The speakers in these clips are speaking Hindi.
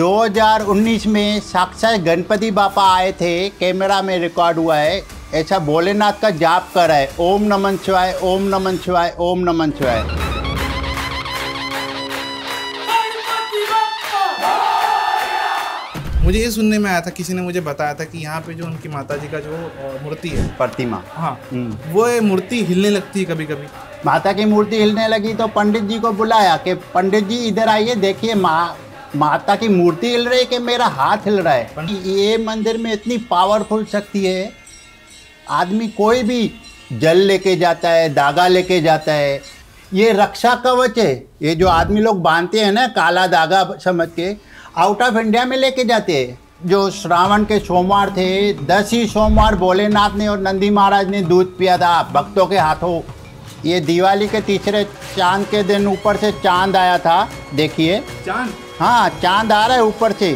2019 में साक्षात गणपति बापा आए थे, कैमरा में रिकॉर्ड हुआ है। ऐसा भोलेनाथ का जाप कर रहा है, ओम नमः शिवाय, ओम नमः शिवाय, ओम नमः शिवाय। मुझे ये सुनने में आया था, किसी ने मुझे बताया था कि यहाँ पे जो उनकी माताजी का जो मूर्ति है, प्रतिमा, हाँ, वो मूर्ति हिलने लगती है कभी कभी। माता की मूर्ति हिलने लगी तो पंडित जी को बुलाया कि पंडित जी इधर आइए, देखिए माता की मूर्ति हिल रही है कि मेरा हाथ हिल रहा है। ये मंदिर में इतनी पावरफुल शक्ति है, आदमी कोई भी जल लेके जाता है, धागा लेके जाता है, ये रक्षा कवच है। ये जो आदमी लोग बांधते हैं ना काला धागा समझ के, आउट ऑफ इंडिया में लेके जाते हैं। जो श्रावण के सोमवार थे, 10 ही सोमवार भोलेनाथ ने और नंदी महाराज ने दूध पिया था भक्तों के हाथों। ये दिवाली के तीसरे चांद के दिन ऊपर से चांद आया था, देखिए चांद, हाँ चांद आ रहा है ऊपर से।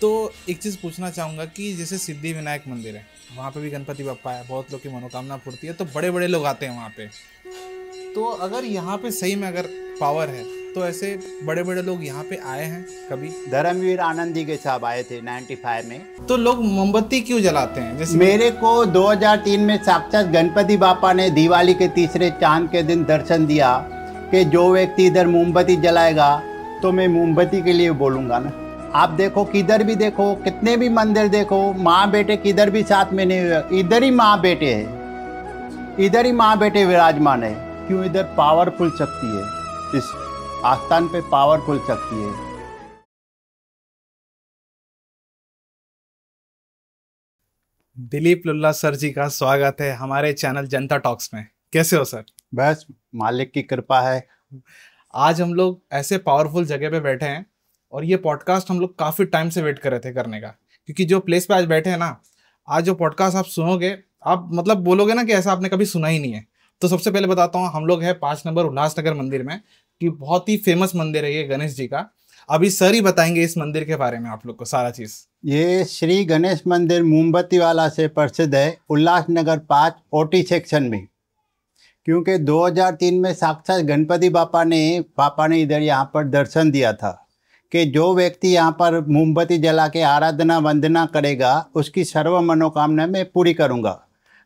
तो एक चीज़ पूछना चाहूँगा कि जैसे सिद्धि विनायक मंदिर है, वहाँ पे भी गणपति बप्पा है, बहुत लोग की मनोकामना पूर्ति है, तो बड़े बड़े लोग आते हैं वहाँ पे। तो अगर यहाँ पे सही में अगर पावर है तो ऐसे बड़े बड़े लोग यहाँ पे आए हैं कभी? धर्मवीर आनंद जी के साहब आए थे 95 में। तो लोग मोमबत्ती क्यों जलाते हैं? जैसे मेरे को 2003 में साक्षात गणपति बापा ने दिवाली के तीसरे चांद के दिन दर्शन दिया कि जो व्यक्ति इधर मोमबत्ती जलाएगा तो मैं मोमबत्ती के लिए बोलूँगा ना। आप देखो, किधर भी देखो, कितने भी मंदिर देखो, माँ बेटे किधर भी साथ में नहीं, इधर ही माँ बेटे है, इधर ही माँ बेटे विराजमान है। क्यों? इधर पावरफुल शक्ति है, इस आस्थान पे पावरफुल शक्ति है। दिलीप लुल्ला सर जी का स्वागत है हमारे चैनल जनता टॉक्स में। कैसे हो सर? बस मालिक की कृपा है। आज हम लोग ऐसे पावरफुल जगह पे बैठे हैं और ये पॉडकास्ट हम लोग काफ़ी टाइम से वेट कर रहे थे करने का, क्योंकि जो प्लेस पे आज बैठे हैं ना, आज जो पॉडकास्ट आप सुनोगे, आप मतलब बोलोगे ना कि ऐसा आपने कभी सुना ही नहीं है। तो सबसे पहले बताता हूँ, हम लोग हैं 5 नंबर उल्लासनगर मंदिर में, कि बहुत ही फेमस मंदिर है ये गणेश जी का। अभी सर ही बताएंगे इस मंदिर के बारे में आप लोग को सारा चीज़। ये श्री गणेश मंदिर मोमबत्ती वाला से प्रसिद्ध है, उल्लासनगर 5 ओटी सेक्शन में। क्योंकि 2003 में साक्षात गणपति बापा ने इधर यहाँ पर दर्शन दिया था कि जो व्यक्ति यहाँ पर मोमबत्ती जला के आराधना वंदना करेगा उसकी सर्व मनोकामना मैं पूरी करूँगा।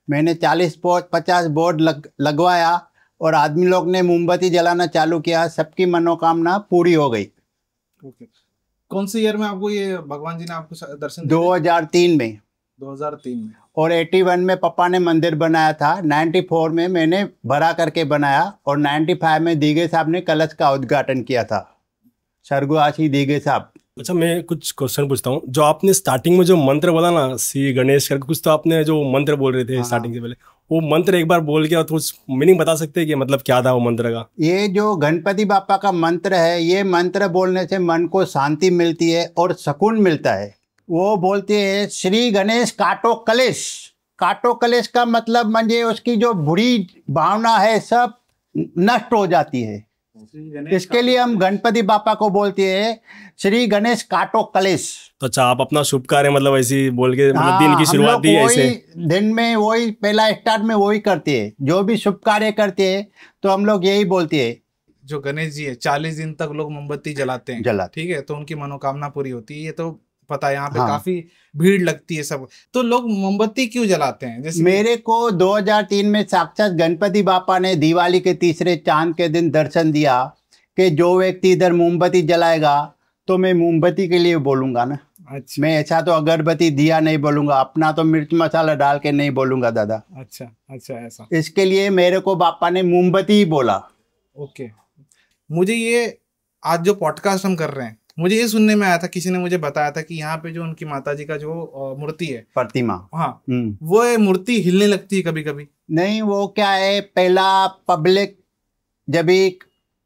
मैंने 40-50 बोर्ड लगवाया और आदमी लोग ने मोमबत्ती जलाना चालू किया, सबकी मनोकामना पूरी हो गई। कौन से ईयर में आपको ये भगवान जी ने आपको दर्शन? 2003 में। 2003 में। और 81 में पापा ने मंदिर बनाया था, 94 में मैंने भरा करके बनाया और 95 में दीगे साहब ने कलश का उद्घाटन किया था, स्वर्गवासी दीगे साहब। अच्छा, मैं कुछ क्वेश्चन पूछता हूँ। जो आपने स्टार्टिंग में जो मंत्र बोला ना, श्री गणेश करके कुछ, तो आपने जो मंत्र बोल रहे थे स्टार्टिंग से पहले, वो मंत्र एक बार बोल के तो मीनिंग बता सकते हैं कि मतलब क्या था वो मंत्र का? ये जो गणपति बापा का मंत्र है, ये मंत्र बोलने से मन को शांति मिलती है और सुकून मिलता है। वो बोलते हैं श्री गणेश काटो कलेश। काटो कलेश का मतलब म्हणजे उसकी जो बुरी भावना है सब नष्ट हो जाती है। इसके लिए हम गणपति बापा को बोलते हैं श्री गणेश काटो कलेश। तो अच्छा, आप अपना शुभ कार्य मतलब ऐसे ही बोल के मतलब दिन की शुरुआत दी ऐसे? दिन में वही पहला स्टार्ट में वही करते हैं, जो भी शुभ कार्य करते हैं तो हम लोग यही बोलते हैं। जो गणेश जी है 40 दिन तक लोग मोमबत्ती जलाते हैं, ठीक है, तो उनकी मनोकामना पूरी होती है। ये तो पता है, यहाँ पे काफी भीड़ लगती है सब। तो लोग मोमबत्ती क्यों जलाते हैं? जैसे मेरे को 2003 में साक्षात गणपति बापा ने दिवाली के तीसरे चांद के दिन दर्शन दिया कि जो व्यक्ति इधर मोमबत्ती जलाएगा तो मैं मोमबत्ती के लिए बोलूंगा ना। अच्छा। मैं ऐसा तो अगरबत्ती दिया नहीं बोलूंगा, अपना तो मिर्च मसाला डाल के नहीं बोलूंगा दादा। अच्छा अच्छा, ऐसा। इसके लिए मेरे को बापा ने मोमबत्ती ही बोला। ओके। मुझे ये आज जो पॉडकास्ट हम कर रहे हैं, मुझे ये सुनने में आया था, किसी ने मुझे बताया था कि यहाँ पे जो उनकी माताजी का जो मूर्ति है, प्रतिमा, हाँ, वो मूर्ति हिलने लगती है कभी कभी। नहीं, वो क्या है, पहला पब्लिक जब भी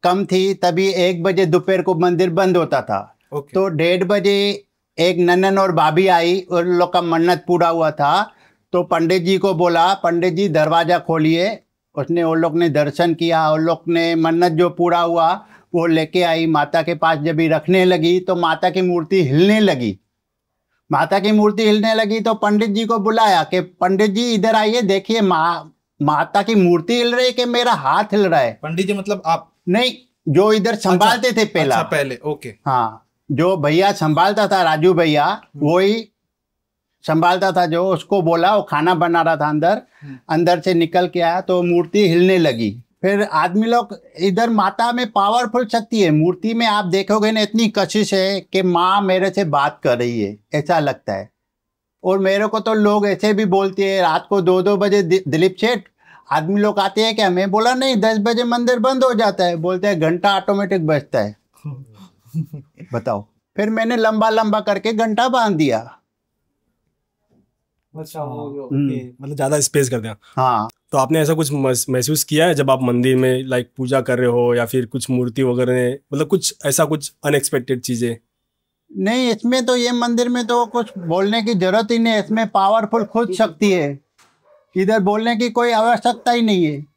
कम थी तभी 1 बजे दोपहर को मंदिर बंद होता था। तो 1:30 बजे एक ननन और भाभी आई, उन लोग का मन्नत पूरा हुआ था। तो पंडित जी को बोला, पंडित जी दरवाजा खोलिए। उसने, उन लोग ने दर्शन किया, उन लोग ने मन्नत जो पूरा हुआ वो लेके आई माता के पास। जब भी रखने लगी तो माता की मूर्ति हिलने लगी। माता की मूर्ति हिलने लगी तो पंडित जी को बुलाया कि पंडित जी इधर आइए, देखिए माता की मूर्ति हिल रही है कि मेरा हाथ हिल रहा है? पंडित जी मतलब आप? नहीं, जो इधर संभालते थे पहला। अच्छा, पहले, ओके। हाँ, जो भैया संभालता था, राजू भैया, वही संभालता था। जो उसको बोला, वो खाना बना रहा था अंदर, अंदर से निकल के आया तो मूर्ति हिलने लगी। फिर आदमी लोग इधर, माता में पावरफुल शक्ति है, मूर्ति में आप देखोगे ना, इतनी कशिश है कि माँ मेरे से बात कर रही है, ऐसा लगता है। और मेरे को तो लोग ऐसे भी बोलते हैं, रात को 2-2 बजे दिलीप सेठ, आदमी लोग आते हैं क्या? मैं बोला नहीं, 10 बजे मंदिर बंद हो जाता है। बोलते हैं घंटा ऑटोमेटिक बजता है। बताओ। फिर मैंने लंबा लंबा करके घंटा बांध दिया। अच्छा, मतलब ज्यादा स्पेस कर दिया। हाँ। तो आपने ऐसा कुछ महसूस किया है जब आप मंदिर में लाइक पूजा कर रहे हो, या फिर कुछ मूर्ति वगैरह, मतलब कुछ ऐसा कुछ अनएक्सपेक्टेड चीजें? नहीं, इसमें तो, ये मंदिर में तो कुछ बोलने की जरूरत ही नहीं है। इसमें पावरफुल खुद शक्ति है, इधर बोलने की कोई आवश्यकता ही नहीं है।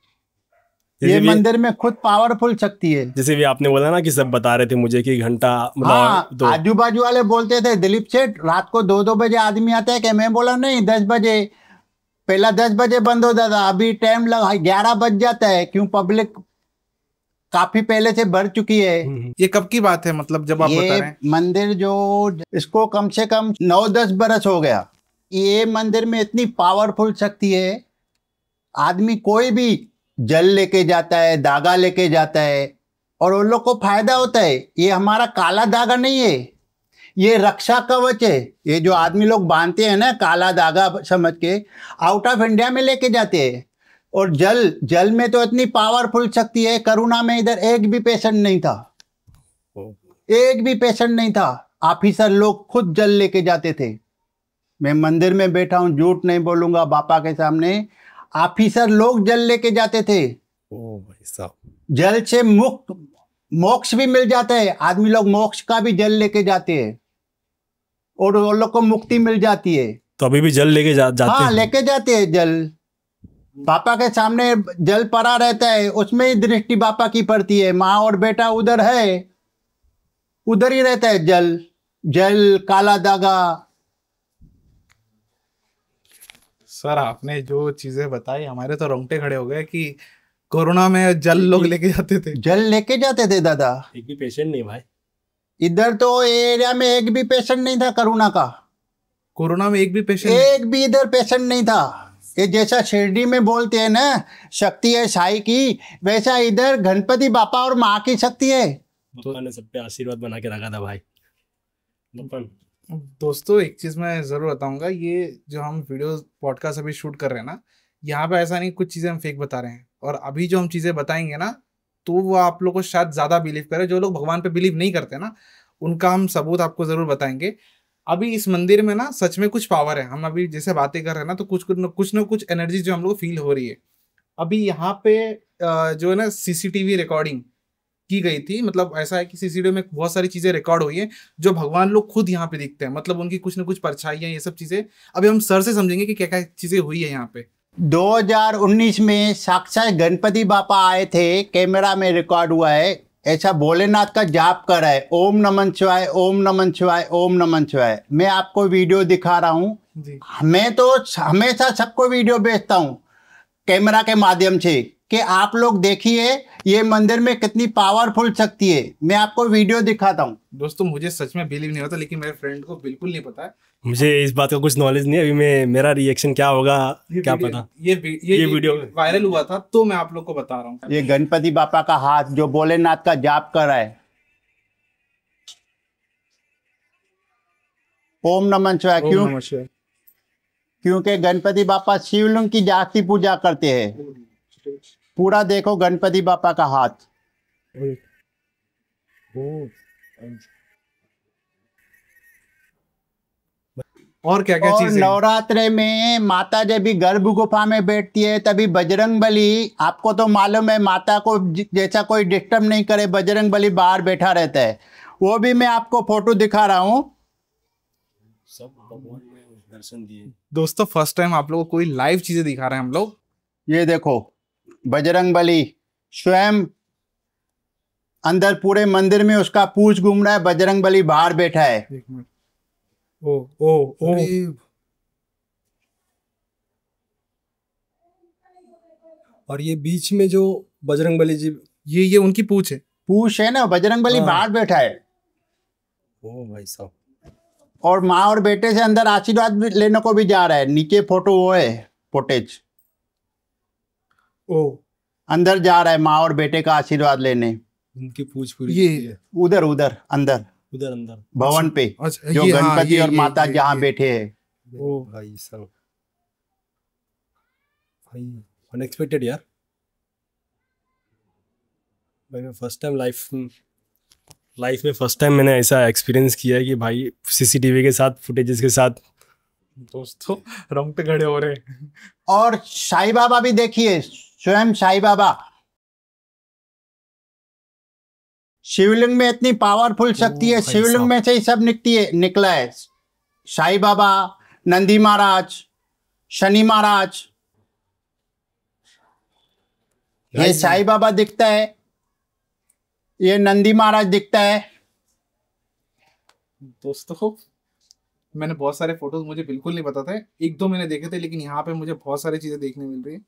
ये मंदिर में खुद पावरफुल शक्ति है। जैसे भी आपने बोला ना कि सब बता रहे थे मुझे कि घंटा, हाँ, आजू बाजू वाले बोलते थे दिलीप सेठ रात को 2-2 बजे आदमी आता है क्या? मैं बोला नहीं, 10 बजे, पहला 10 बजे बंद होता था, अभी टाइम लगा 11 बज जाता है। क्यों? पब्लिक काफी पहले से बढ़ चुकी है। ये कब की बात है, मतलब जब आप बता रहे हैं? मंदिर जो, इसको कम से कम 9-10 बरस हो गया। ये मंदिर में इतनी पावरफुल शक्ति है, आदमी कोई भी जल लेके जाता है, धागा लेके जाता है, और उन लोग को फायदा होता है। ये हमारा काला धागा नहीं है, ये रक्षा कवच है। ये जो आदमी लोग बांधते हैं ना काला धागा समझ के, आउट ऑफ इंडिया में लेके जाते हैं। और जल में तो इतनी पावरफुल शक्ति है। करुणा में इधर एक भी पेशेंट नहीं था, एक भी पेशेंट नहीं था। ऑफिसर लोग खुद जल लेके जाते थे। मैं मंदिर में बैठा हूँ, झूठ नहीं बोलूंगा बापा के सामने, ऑफिसर लोग जल लेके जाते थे। ओ भाई साहब, जल से मुक्त मोक्ष भी मिल जाता है। आदमी लोग मोक्ष का भी जल लेके जाते हैं और वो लोग को मुक्ति मिल जाती है। तो अभी भी जल लेके जाते हाँ, हैं? लेके जाते हैं जल। पापा के सामने जल पड़ा रहता है, उसमें ही दृष्टि पापा की पड़ती है। माँ और बेटा उधर है, उधर ही रहता है जल। जल, काला धागा। सर आपने जो चीजें बताई, हमारे तो रोंगटे खड़े हो गए कि कोरोना में जल लोग लेके जाते थे। जल लेके जाते थे दादा। एक भी पेशेंट नहीं भाई इधर तो एरिया में एक भी पेशेंट नहीं था कोरोना का। कोरोना में एक भी पेशेंट? एक भी इधर पेशेंट नहीं था। ये जैसा शिरडी में बोलते हैं ना शक्ति है साई की, वैसा इधर गणपति बापा और माँ की शक्ति है। बापा ने सब पे आशीर्वाद बना के रखा था भाई। दोस्तों एक चीज मैं जरूर बताऊंगा, ये जो हम वीडियो पॉडकास्ट अभी शूट कर रहे हैं ना, यहाँ पे ऐसा नहीं कुछ चीजें हम फेक बता रहे हैं। और अभी जो हम चीजें बताएंगे ना, तो वो आप लोग को शायद ज्यादा बिलीव करे। जो लोग भगवान पे बिलीव नहीं करते ना, उनका हम सबूत आपको जरूर बताएंगे। अभी इस मंदिर में ना सच में कुछ पावर है। हम अभी जैसे बातें कर रहे हैं ना, तो कुछ ना कुछ एनर्जी जो हम लोग फील हो रही है। अभी यहाँ पे जो है ना सीसीटीवी रिकॉर्डिंग की गई थी। मतलब ऐसा है कि सीसीटीवी में बहुत सारी चीजें रिकॉर्ड हुई हैं जो भगवान लोग खुद यहाँ पे दिखते हैं। मतलब उनकी कुछ ना कुछ परछाइयाँ, ये सब चीजें अभी हम सर से समझेंगे कि क्या क्या चीजें हुई है यहाँ पे। 2019 में साक्षात गणपति बापा आए थे, कैमरा में रिकॉर्ड हुआ है। ऐसा भोलेनाथ का जाप कर रहा है, ओम नमः शिवाय, ओम नमः शिवाय, ओम नमः शिवाय। मैं आपको वीडियो दिखा रहा हूँ। मैं तो हमेशा सबको वीडियो भेजता हूँ कैमरा के माध्यम से कि आप लोग देखिए ये मंदिर में कितनी पावरफुल शक्ति है। मैं आपको वीडियो दिखाता हूँ। दोस्तों मुझे सच में बिलीव नहीं होता, लेकिन मेरे फ्रेंड को बिल्कुल नहीं पता है। मुझे इस बात का कुछ नॉलेज नहीं है। अभी मेरा रिएक्शन क्या होगा क्या पता। ये वीडियो वायरल हुआ था तो मैं आप लोग को बता रहा हूँ। ये गणपति बापा का हाथ जो भोलेनाथ का जाप कर रहा है, ओम नमः शिवाय। क्यों? क्योंकि गणपति बापा शिवलिंग की जाति पूजा करते हैं। पूरा देखो गणपति बापा का हाथ। और क्या क्या चीजें? नवरात्रे में माता जब भी गर्भ गुफा में बैठती है तभी बजरंग बली, आपको तो मालूम है माता को जैसा कोई डिस्टर्ब नहीं करे, बजरंग बली बाहर बैठा रहता है। वो भी मैं आपको फोटो दिखा रहा हूँ। सब भगवान ने दर्शन दिए। दोस्तों फर्स्ट टाइम आप लोगों को कोई लाइव चीजें दिखा रहे हैं हम लोग। ये देखो बजरंग बली स्वयं अंदर पूरे मंदिर में उसका पूंछ घूम रहा है, बजरंग बली बाहर बैठा है। ओ ओ ओ और ये बीच में जो बजरंगबली जी, ये उनकी पूछ है। पूछ है ना, बजरंगबली हाँ। बाहर बैठा है ओ भाई साहब, और माँ और बेटे से अंदर आशीर्वाद भी लेने को भी जा रहा है। नीचे फोटो वो है, फुटेज। ओ अंदर जा रहा है माँ और बेटे का आशीर्वाद लेने। उनकी पूछ पूरी ये की है। उधर उधर अंदर उधर अंदर। भवन पे, अच्छा, जो ये, हाँ, गणपति ये, और माता ये, जहाँ ये। बैठे हैं। ओ भाई साहब, भाई अनएक्सपेक्टेड यार। भाई मैं फर्स्ट टाइम लाइफ में फर्स्ट टाइम मैंने ऐसा एक्सपीरियंस किया है कि भाई सीसीटीवी के साथ, फुटेजेस के साथ। दोस्तों रोंगटे खड़े हो रहे हैं। और साईं बाबा भी देखिए, स्वयं साईं बाबा। शिवलिंग में इतनी पावरफुल शक्ति है, भाई शिवलिंग साहब। में से ही सब निकला है। साईं बाबा, नंदी महाराज, शनि महाराज। ये Guys, साईं बाबा दिखता है, ये नंदी महाराज दिखता है। दोस्तों मैंने बहुत सारे फोटोज मुझे बिल्कुल नहीं पता थे, एक दो मैंने देखे थे, लेकिन यहाँ पे मुझे बहुत सारी चीजें देखने मिल रही है।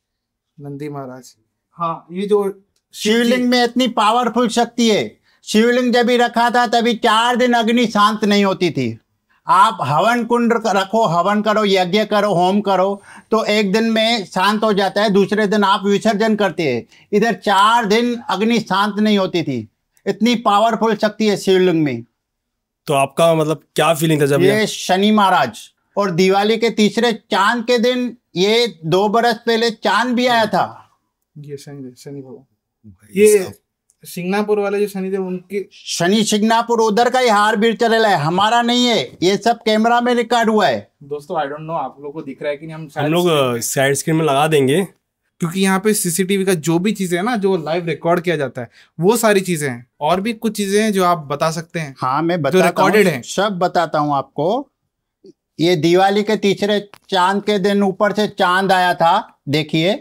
नंदी महाराज, हाँ, ये जो शिवलिंग में इतनी पावरफुल शक्ति है। शिवलिंग जब भी रखा था तभी 4 दिन अग्नि शांत नहीं होती थी। आप हवन कुंड रखो, हवन करो, यज्ञ करो, होम करो, तो एक दिन में शांत हो जाता है, दूसरे दिन आप विसर्जन करते हैं। इधर 4 दिन अग्नि शांत नहीं होती थी। इतनी पावरफुल शक्ति है शिवलिंग में। तो आपका मतलब क्या फीलिंग था जब ये शनि महाराज, और दिवाली के तीसरे चांद के दिन, ये 2 बरस पहले चांद भी आया था। ये शनि भगवान, ये सिंगापुर वाले जो शनि थे उनके, शनि सिंगापुर उधर का ही हार बीर चलेला है, हमारा नहीं है। ये सब कैमरा में रिकॉर्ड हुआ है। दोस्तों आई डोंट नो आप लोगों को दिख रहा है कि नहीं, हम लोग साइड स्क्रीन में लगा देंगे, क्योंकि यहाँ पे सीसीटीवी का जो भी चीजें है ना, जो लाइव रिकॉर्ड किया जाता है, वो सारी चीजें हैं। और भी कुछ चीजें हैं जो आप बता सकते हैं। हाँ, मैं जो बताता रिकॉर्डेड हूँ, है। सब बताता हूँ आपको। ये दिवाली के तीसरे चांद के दिन ऊपर से चांद आया था, देखिए।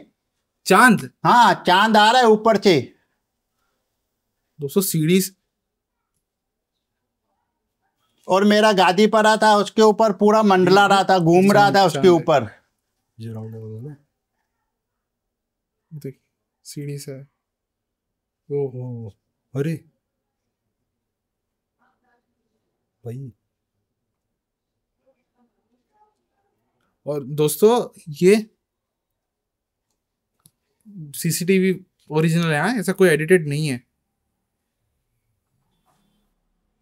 चांद, हाँ, चांद आ रहा है ऊपर से। दोस्तों सीढ़ी, और मेरा गादी पड़ा था, उसके ऊपर पूरा मंडला रहा था, घूम रहा था उसके ऊपर। जो राउंड है ना, देख सीढ़ी से, ओहो, अरे भाई। और दोस्तों ये सीसीटीवी ओरिजिनल है, हाँ, ऐसा कोई एडिटेड नहीं है।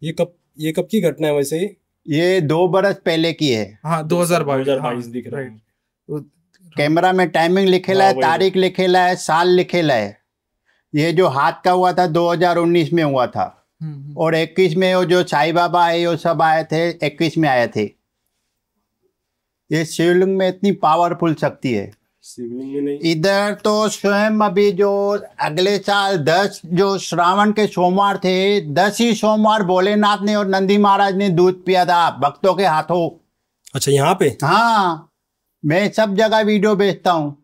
ये कब की घटना है वैसे? ये 2 बरस पहले की है। हाँ 2022 दिख रहा है। right। कैमरा में टाइमिंग लिखेला है, हाँ, वही। तारीख लिखेला है, साल लिखेला है। ये जो हाथ का हुआ था 2019 में हुआ था, और 21 में वो जो साईं बाबा आए वो सब आए थे, 21 में आए थे। ये शिवलिंग में इतनी पावरफुल शक्ति है। शिवलिंग में नहीं, इधर तो स्वयं अभी जो अगले साल 10 जो श्रावण के सोमवार थे, 10 ही सोमवार भोलेनाथ ने और नंदी महाराज ने दूध पिया था भक्तों के हाथों। अच्छा यहाँ पे? हाँ, मैं सब जगह वीडियो भेजता हूँ।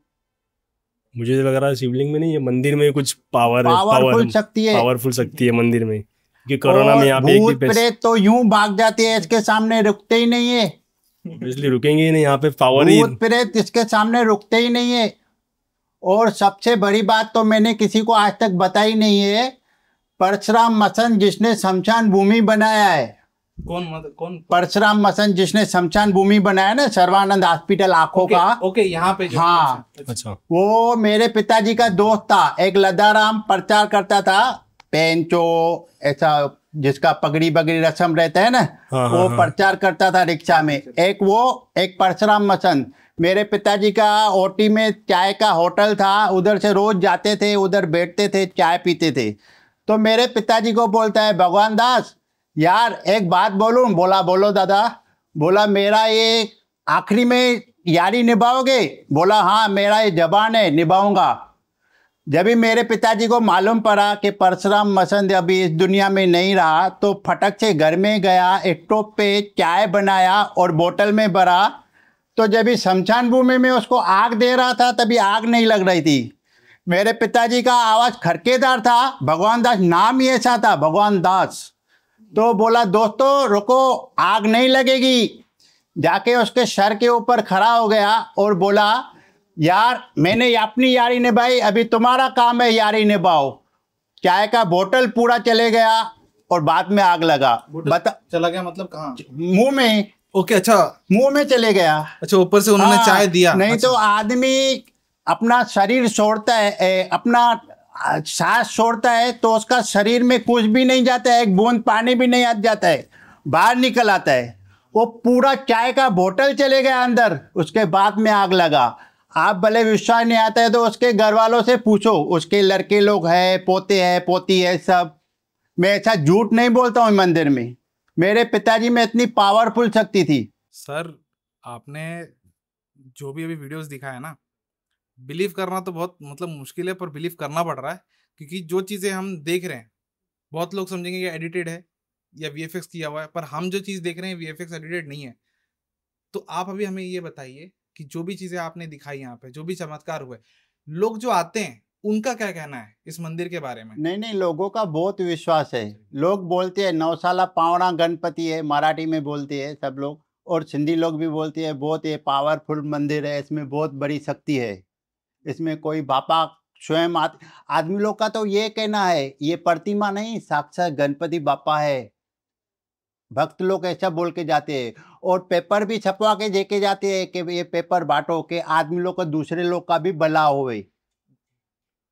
मुझे तो लग रहा है शिवलिंग में नहीं, ये मंदिर में कुछ पावरफुल शक्ति है। पावरफुल शक्ति है मंदिर में, कि कोरोना में यहाँ पे एक भी भूत प्रेत तो यूं भाग जाते हैं, इसके सामने रुकते ही नहीं है। इसलिए रुकेंगे ही नहीं, यहाँ पे पावर ही। भूत प्रेत इसके सामने रुकते ही नहीं है। और सबसे बड़ी बात तो मैंने किसी को आज तक बताई नहीं है, परशुराम मसन जिसने शमशान भूमि बनाया है। कौन? परशुराम मसन जिसने शमशान भूमि बनाया ना, सर्वानंद हॉस्पिटल आंखों का। ओके, यहाँ पे जो, हाँ, अच्छा, वो मेरे पिताजी का दोस्त था। एक लदाराम प्रचार करता था, पेंचो ऐसा जिसका पगड़ी बगड़ी रस्म रहता है ना, हाँ, वो हाँ। प्रचार करता था रिक्शा में। एक परशुराम मसन। मेरे पिताजी का ओटी में चाय का होटल था, उधर से रोज जाते थे, उधर बैठते थे, चाय पीते थे। तो मेरे पिताजी को बोलता है, भगवान दास यार एक बात बोलूं? बोला बोलो दादा। बोला मेरा ये आखिरी में यारी निभाओगे? बोला हाँ, मेरा ये जबान है, निभाऊंगा। जब भी मेरे पिताजी को मालूम पड़ा कि परशुराम मसंद अभी इस दुनिया में नहीं रहा, तो फटक से घर में गया, एक टोप पे चाय बनाया और बोतल में भरा। तो जब भी शमशान भूमि में उसको आग दे रहा था, तभी आग नहीं लग रही थी। मेरे पिताजी का आवाज़ खड़केदार था, भगवान दास नाम ही ऐसा था, भगवान दास। तो बोला दोस्तों रुको, आग नहीं लगेगी। जाके उसके सर के ऊपर खड़ा हो गया और बोला यार मैंने अपनी यारी निभाई, अभी तुम्हारा काम है यारी निभाओ। चाय का बोतल पूरा चले गया और बाद में आग लगा। बता चला गया मतलब कहाँ? मुंह में। ओके, अच्छा, मुंह में चले गया। अच्छा, ऊपर से उन्होंने हाँ, चाय दिया। नहीं अच्छा। तो आदमी अपना शरीर छोड़ता है, अपना सांस छोड़ता है तो उसका शरीर में कुछ भी नहीं जाता है, एक बूंद पानी भी नहीं आ जाता है, बाहर निकल आता है। वो पूरा चाय का बोतल चले गया अंदर, उसके बाद में आग लगा। आप भले विश्वास नहीं आता है तो उसके घर वालों से पूछो, उसके लड़के लोग हैं, पोते हैं, पोती है, सब। मैं ऐसा झूठ नहीं बोलता हूँ। मंदिर में मेरे पिताजी में इतनी पावरफुल शक्ति थी। सर, आपने जो भी अभी वीडियोस दिखाया ना, बिलीव करना तो बहुत मतलब मुश्किल है, पर बिलीव करना पड़ रहा है, क्योंकि जो चीज़ें हम देख रहे हैं बहुत लोग समझेंगे कि एडिटेड है या वीएफएक्स किया हुआ है, पर हम जो चीज़ देख रहे हैं वीएफएक्स एडिटेड नहीं है। तो आप अभी हमें ये बताइए कि जो भी चीज़ें आपने दिखाई यहाँ पे, जो भी चमत्कार हुए, लोग जो आते हैं उनका क्या कहना है इस मंदिर के बारे में? नहीं, लोगों का बहुत विश्वास है। लोग बोलते हैं नौसाला पावड़ा गणपति है, मराठी में बोलते हैं सब लोग, और सिंधी लोग भी बोलते हैं बहुत ये पावरफुल मंदिर है, इसमें बहुत बड़ी शक्ति है, इसमें कोई बापा स्वयं आदमी लोग का तो ये कहना है ये प्रतिमा नहीं, साक्षात गणपति बापा है। भक्त लोग ऐसा बोल के जाते हैं, और पेपर भी छपवा के देके जाते हैं कि ये पेपर बांटो के आदमी लोग को, दूसरे लोग का भी भला होवे।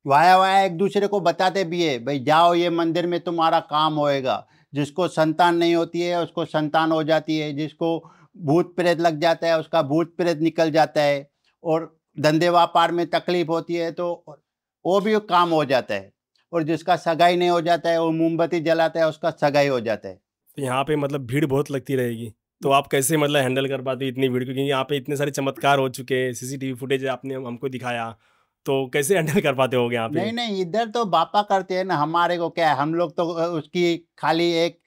वाया एक दूसरे को बताते भी है, भाई जाओ ये मंदिर में तुम्हारा काम होएगा। जिसको संतान नहीं होती है उसको संतान हो जाती है, जिसको भूत प्रेत लग जाता है उसका भूत प्रेत निकल जाता है, और धंधे व्यापार में तकलीफ होती है तो वो भी काम हो जाता है, और जिसका सगाई नहीं हो जाता है वो मोमबत्ती जलाता है उसका सगाई हो जाता है। यहाँ पे मतलब भीड़ बहुत लगती रहेगी, तो आप कैसे मतलब हैंडल कर पाते इतनी भीड़ को? क्योंकि यहाँ पे इतने सारे चमत्कार हो चुके हैं, सीसीटीवी फुटेज आपने हमको दिखाया, तो कैसे हैंडल कर पाते होगे यहाँ पे? नहीं, इधर तो बापा करते हैं ना, हमारे को क्या है, हम लोग तो उसकी खाली एक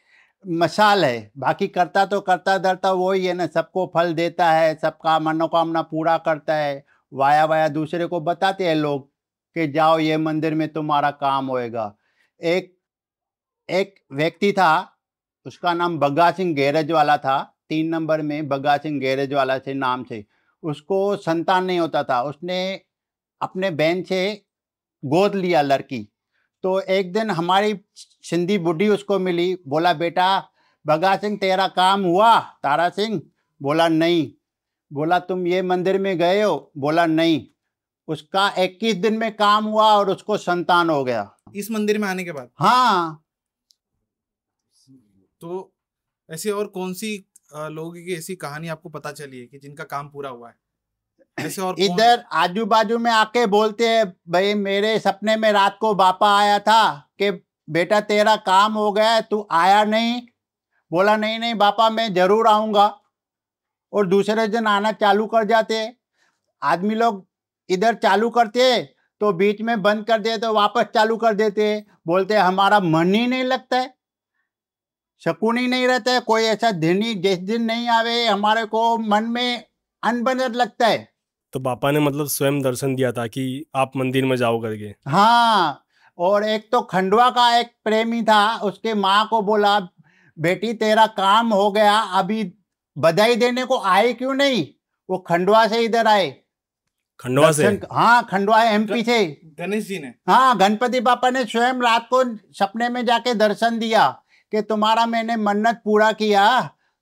मसाल है, बाकी करता तो करता धरता वही है ना, सबको फल देता है, सबका मनोकामना पूरा करता है। वाया दूसरे को बताते हैं लोग कि जाओ ये मंदिर में तुम्हारा काम होएगा। एक व्यक्ति था, उसका नाम बग्गा सिंह गैरेज वाला था, 3 नंबर में बग्गा सिंह गैरेज वाला से नाम से। उसको संतान नहीं होता था, उसने अपने बहन से गोद लिया लड़की। तो एक दिन हमारी सिंधी बुढ़ी उसको मिली, बोला बेटा बग्गा सिंह तेरा काम हुआ? तारा सिंह बोला नहीं। बोला तुम ये मंदिर में गए हो? बोला नहीं। उसका 21 दिन में काम हुआ और उसको संतान हो गया इस मंदिर में आने के बाद। हाँ। तो ऐसी और कौन सी लोगों की ऐसी कहानी आपको पता चली है कि जिनका काम पूरा हुआ है? ऐसे और इधर आजू बाजू में आके बोलते हैं, भाई मेरे सपने में रात को बापा आया था कि बेटा तेरा काम हो गया है, तू आया नहीं। बोला नहीं बापा मैं जरूर आऊंगा, और दूसरे दिन आना चालू कर जाते। आदमी लोग इधर चालू करते तो बीच में बंद कर दे तो वापस चालू कर देते, बोलते हमारा मन ही नहीं लगता है, सुकून ही नहीं रहता है, कोई ऐसा दिन ही जिस दिन नहीं आवे हमारे को मन में अनबन लगता है। तो बापा ने मतलब स्वयं दर्शन दिया था कि आप मंदिर में जाओ करके? हाँ, और एक तो खंडवा का एक प्रेमी था, उसके माँ को बोला बेटी तेरा काम हो गया, अभी बधाई देने को आए क्यों नहीं? वो खंडवा से इधर आए। खंडवा से? हाँ, खंडवा एमपी से। गणेश जी ने? हाँ, गणपति बापा ने स्वयं रात को सपने में जाके दर्शन दिया कि तुम्हारा मैंने मन्नत पूरा किया,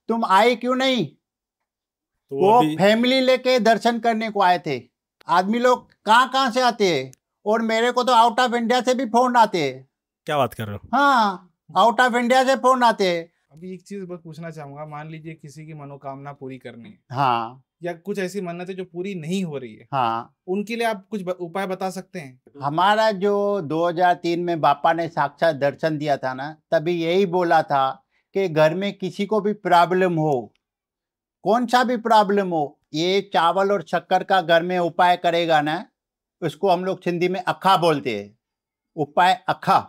तुम आए क्यों नहीं? तो वो फैमिली लेके दर्शन करने को आए थे। आदमी लोग कहाँ से आते हैं, और मेरे को तो आउट ऑफ इंडिया से भी फोन आते हैं। क्या बात कर रहे हो? हाँ, आउट ऑफ इंडिया से फोन आते हैं। अभी एक चीज बस पूछना चाहूंगा, मान लीजिए किसी की मनोकामना पूरी करनी है, हाँ, या कुछ ऐसी मन्नतें जो पूरी नहीं हो रही है, हाँ, उनके लिए आप कुछ उपाय बता सकते हैं? हमारा जो 2003 में बापा ने साक्षात दर्शन दिया था ना, तभी यही बोला था कि घर में किसी को भी प्रॉब्लम हो, कौन सा भी प्रॉब्लम हो, ये चावल और शक्कर का घर में उपाय करेगा ना, उसको हम लोग सिंधी में अखा बोलते हैं। उपाय अखा,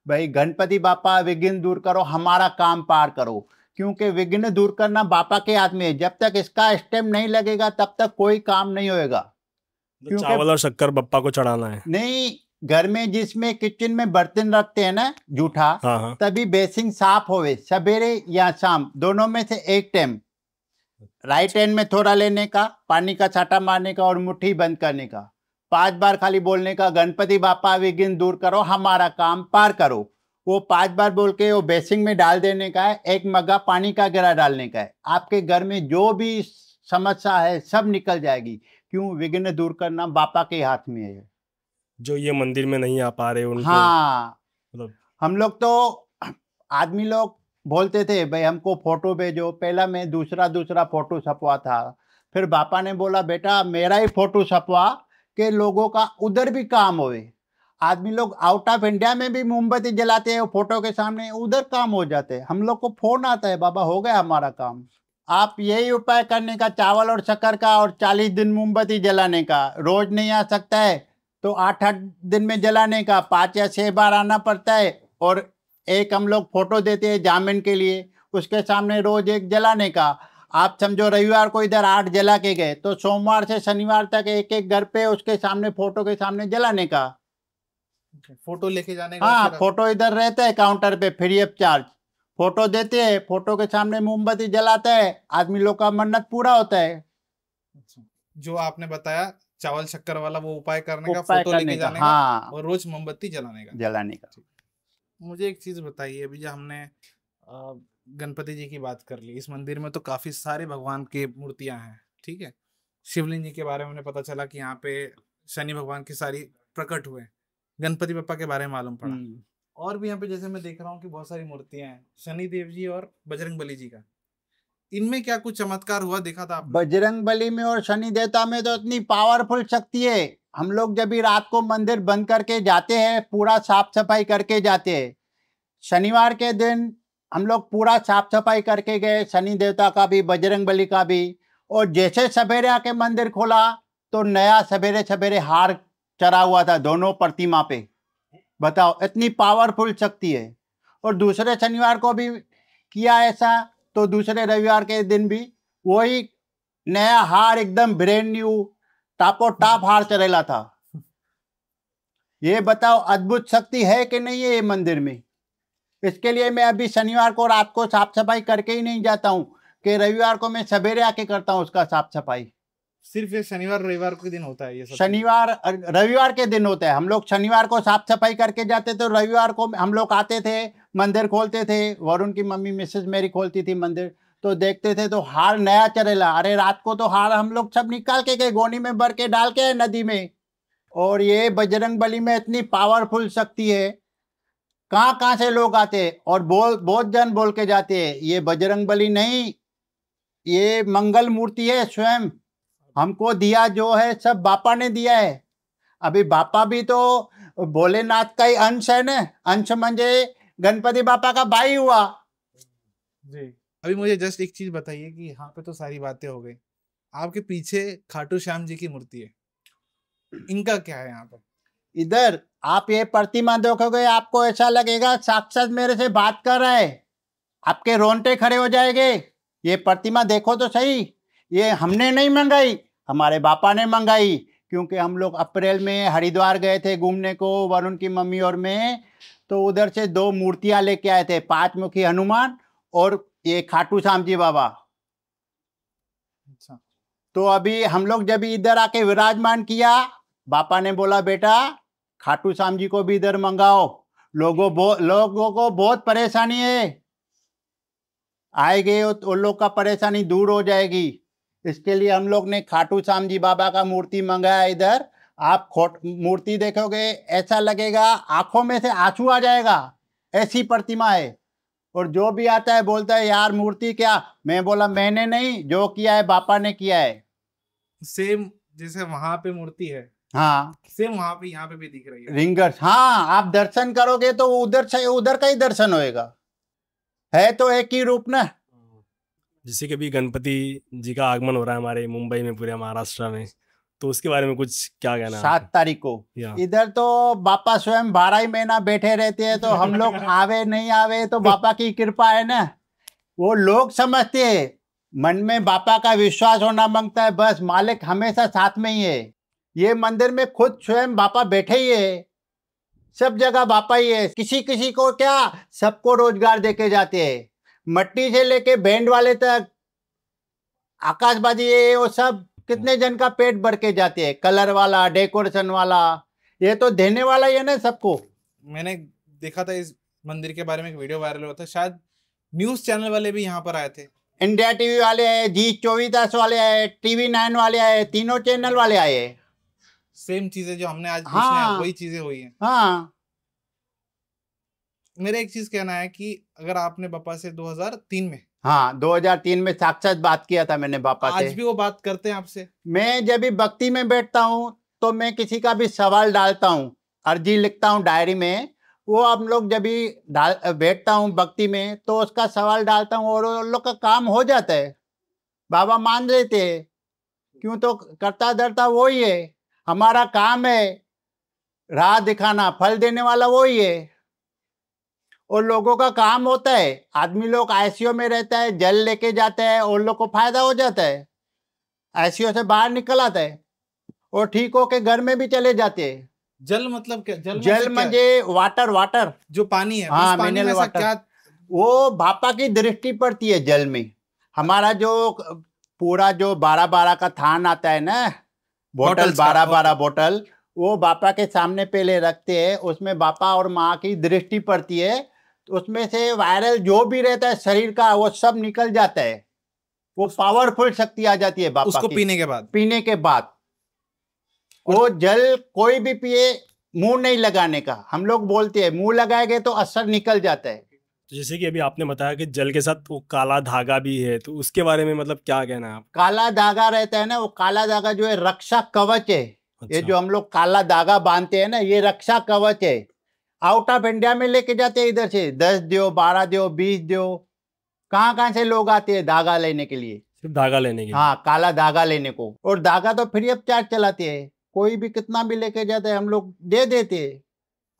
भाई गणपति बापा विघ्न दूर करो, हमारा काम पार करो, क्योंकि विघ्न दूर करना बापा के हाथ में है। जब तक इसका स्टेप नहीं लगेगा तब तक कोई काम नहीं होएगा। तो चावल और शक्कर बप्पा को चढ़ाना है? नहीं, घर में जिसमें किचन में बर्तन रखते हैं ना जूठा, हाँ। तभी बेसिंग साफ होवे, सवेरे या शाम दोनों में से एक टाइम। राइट हैंड में थोड़ा लेने का, पानी का छाटा मारने का और मुट्ठी बंद करने का, 5 बार खाली बोलने का, गणपति बापा विघ्न दूर करो, हमारा काम पार करो। वो 5 बार बोल के वो बेसिन में डाल देने का है। 1 मग्गा पानी का गिरा डालने का है। आपके घर में जो भी समस्या है सब निकल जाएगी। क्यों? विघ्न दूर करना बापा के हाथ में है। जो ये मंदिर में नहीं आ पा रहे उनको, हाँ, मतलब हम लोग तो आदमी लोग बोलते थे भाई हमको फोटो भेजो। पहला मैं दूसरा फोटो छपवा था, फिर बापा ने बोला बेटा मेरा ही फोटो छपवा के लोगों का उधर भी काम होए। आदमी लोग आउट ऑफ इंडिया में भी मोमबत्ती जलाते हैं फोटो के सामने, उधर काम हो जाते हैं। हम लोग को फोन आता है बाबा हो गया हमारा काम। आप यही उपाय करने का, चावल और शक्कर का, और 40 दिन मोमबत्ती जलाने का। रोज नहीं आ सकता है तो 8-8 दिन में जलाने का, 5 या 6 बार आना पड़ता है। और एक हम लोग फोटो देते हैं जामिन के लिए, उसके सामने रोज एक जलाने का। आप समझो रविवार को इधर 8 जला के गए तो सोमवार से शनिवार तक एक एक घर पे उसके सामने फोटो के सामने जलाने का। फोटो लेके जाने का। हाँ, फिर फोटो इधर रहता है काउंटर पे फ्री ऑफ चार्ज। फोटो देते हैं, फोटो के सामने मोमबत्ती जलाता है, आदमी लोग का मन्नत पूरा होता है। अच्छा, जो आपने बताया चावल शक्कर वाला वो उपाय करने का, उपाय फोटो करने लेके का, जाने का हाँ, और रोज मोमबत्ती जलाने का। जलाने का। मुझे एक चीज बताइए, अभी जो हमने गणपति जी की बात कर ली, इस मंदिर में तो काफी सारे भगवान की मूर्तियां हैं, ठीक है। शिवलिंग जी के बारे में पता चला कि यहाँ पे शनि भगवान की सारी प्रकट हुए, गणपति बप्पा के बारे में मालूम पड़ा। और भी यहाँ पे जैसे मैं देख रहा हूँ कि बहुत सारी मूर्तियां हैं, शनि देव जी और बजरंग बली जी का। इनमें क्या कुछ चमत्कार हुआ देखा था आपने? बजरंग बली में और शनि देवता में तो इतनी पावरफुल शक्ति है। हम लोग जब भी रात को मंदिर बंद करके जाते हैं, पूरा साफ सफाई करके जाते हैं। शनिवार के दिन हम लोग पूरा साफ सफाई करके गए, शनि देवता का भी बजरंग बली का भी। और जैसे सवेरे आके मंदिर खोला तो नया सवेरे सवेरे हार चढ़ा हुआ था दोनों प्रतिमा पे। बताओ, इतनी पावरफुल शक्ति है। और दूसरे शनिवार को भी किया ऐसा, तो दूसरे रविवार के दिन भी वही नया हार, एकदम ब्रांड न्यू टापो टाप हार चढ़ेला था। ये बताओ अद्भुत शक्ति है कि नहीं है ये मंदिर में। इसके लिए मैं अभी शनिवार को रात को साफ सफाई करके ही नहीं जाता हूँ, कि रविवार को मैं सवेरे आके करता हूँ उसका साफ सफाई। सिर्फ ये शनिवार रविवार के दिन होता है ये सब? शनिवार रविवार के दिन होता है। हम लोग शनिवार को साफ सफाई करके जाते थे, रविवार को हम लोग आते थे, मंदिर खोलते थे। वरुण की मम्मी मिसेस मेरी खोलती थी मंदिर, तो देखते थे तो हार नया चढ़ेला। अरे रात को तो हार हम लोग सब निकाल के गए, गोनी में भर के डाल के आए नदी में। और ये बजरंग बली में इतनी पावरफुल शक्ति है, कहाँ कहाँ से लोग आते हैं और बहुत जन बोल के जाते हैं ये बजरंग बली नहीं, ये मंगल मूर्ति है स्वयं। हमको दिया जो है सब बापा ने दिया है। अभी बापा भी तो भोलेनाथ का ही अंश है ना, अंश म्हणजे गणपति बापा का भाई हुआ जी। अभी मुझे जस्ट एक चीज बताइए कि यहाँ पे तो सारी बातें हो गई, आपके पीछे खाटू श्याम जी की मूर्ति है, इनका क्या है यहाँ पे? इधर आप ये प्रतिमा देखोगे आपको ऐसा लगेगा साक्षात मेरे से बात कर रहा है, आपके रोंगटे खड़े हो जाएंगे। ये प्रतिमा देखो तो सही, ये हमने नहीं मंगाई, हमारे बापा ने मंगाई। क्योंकि हम लोग अप्रैल में हरिद्वार गए थे घूमने को, वरुण की मम्मी और मैं, तो उधर से 2 मूर्तियां लेके आए थे, 5 मुखी हनुमान और ये खाटू श्याम जी बाबा। अच्छा, तो अभी हम लोग जब इधर आके विराजमान किया, बापा ने बोला बेटा खाटू श्याम जी को भी इधर मंगाओ, लोगों को बहुत परेशानी है, आएंगे तो उन लोग का परेशानी दूर हो जाएगी। इसके लिए हम लोग ने खाटू श्याम जी बाबा का मूर्ति मंगाया इधर। आप मूर्ति देखोगे ऐसा लगेगा आंखों में से आंसू आ जाएगा, ऐसी प्रतिमा है। और जो भी आता है बोलता है यार मूर्ति क्या, मैं बोला मैंने नहीं, जो किया है बापा ने किया है। सेम जैसे वहां पे मूर्ति है, हाँ, सेम वहां पे यहाँ पे भी दिख रही है रिंगर्स। हाँ, आप दर्शन करोगे तो उधर से उधर का ही दर्शन होएगा, है तो एक ही रूप ना। जैसे कि अभी गणपति जी का आगमन हो रहा है हमारे मुंबई में, पूरे महाराष्ट्र में, तो उसके बारे में कुछ क्या कहना है? 7 तारीख को इधर तो बापा स्वयं 12 ही महीना बैठे रहते हैं, तो हम लोग आवे नहीं आवे तो बापा की कृपा है ना। वो लोग समझते हैं, मन में बापा का विश्वास होना मांगता है, बस मालिक हमेशा साथ में ही है। ये मंदिर में खुद स्वयं बापा बैठे ही है, सब जगह बापा ही है। किसी किसी को क्या, सबको रोजगार देके जाते हैं, मट्टी से लेके बैंड वाले तक आकाशबाजी ये वो सब कितने जन का पेट भर के जाते हैं, कलर वाला, डेकोरेशन वाला, ये तो देने वाला ही है ना सबको। मैंने देखा था इस मंदिर के बारे में एक वीडियो वायरल हुआ था, शायद न्यूज चैनल वाले भी यहाँ पर आए थे। इंडिया टीवी वाले आए, जी24 वाले आए, TV9 वाले आए, तीनों चैनल वाले आए। सेम चीजें जो हमने आज हाँ, वही चीजें हुई हैं। हाँ। मेरा एक चीज कहना है कि अगर आपने बापा से 2003 में, हाँ 2003 में साक्षात बात किया था मैंने बापा से। आज भी वो बात करते हैं आपसे? मैं जब भी भक्ति में बैठता हूँ तो मैं किसी का भी सवाल डालता हूँ, अर्जी लिखता हूँ डायरी में, वो हम लोग जब भी बैठता हूँ भक्ति में तो उसका सवाल डालता हूँ और उन लोग का काम हो जाता है। बाबा मान लेते हैं, क्यों तो करता धरता वो ही है, हमारा काम है राह दिखाना, फल देने वाला वो ही है। और लोगों का काम होता है, आदमी लोग आईसीयू में रहता है, जल लेके जाता है और लोग को फायदा हो जाता है, आईसीयू से बाहर निकल आता है और ठीक होके घर में भी चले जाते हैं। जल मतलब क्या? जल म्हणजे वाटर जो पानी है, हाँ, उस पानी में मिनरल ऐसा वाटर। क्या? वो बापा की दृष्टि पड़ती है जल में। हमारा जो पूरा जो 12-12 का थान आता है ना, बोतल Bottles का, 12-12 बोतल, वो बापा के सामने पहले रखते हैं, उसमें बापा और माँ की दृष्टि पड़ती है, तो उसमें से वायरल जो भी रहता है शरीर का वो सब निकल जाता है। वो पावरफुल शक्ति आ जाती है बापा उसको की पीने के बाद। वो जल कोई भी पिए, मुंह नहीं लगाने का। हम लोग बोलते हैं मुंह लगाएंगे तो असर निकल जाता है। तो जैसे कि अभी आपने बताया कि जल के साथ वो काला धागा भी है, तो उसके बारे में मतलब क्या कहना है आप? काला धागा रहता है ना, वो काला धागा जो है रक्षा कवच है। ये जो हम लोग काला धागा बांधते हैं ना, ये रक्षा कवच है। आउट ऑफ इंडिया में लेके जाते हैं, इधर से 10 दो, 12 दो, 20 दो, कहाँ से लोग आते हैं धागा लेने के लिए, सिर्फ धागा लेने के लिए? हाँ, काला धागा लेने को। और धागा तो फ्री ऑफ चार्ज चलाते हैं, कोई भी कितना भी लेके जाते हैं हम लोग दे देते हैं।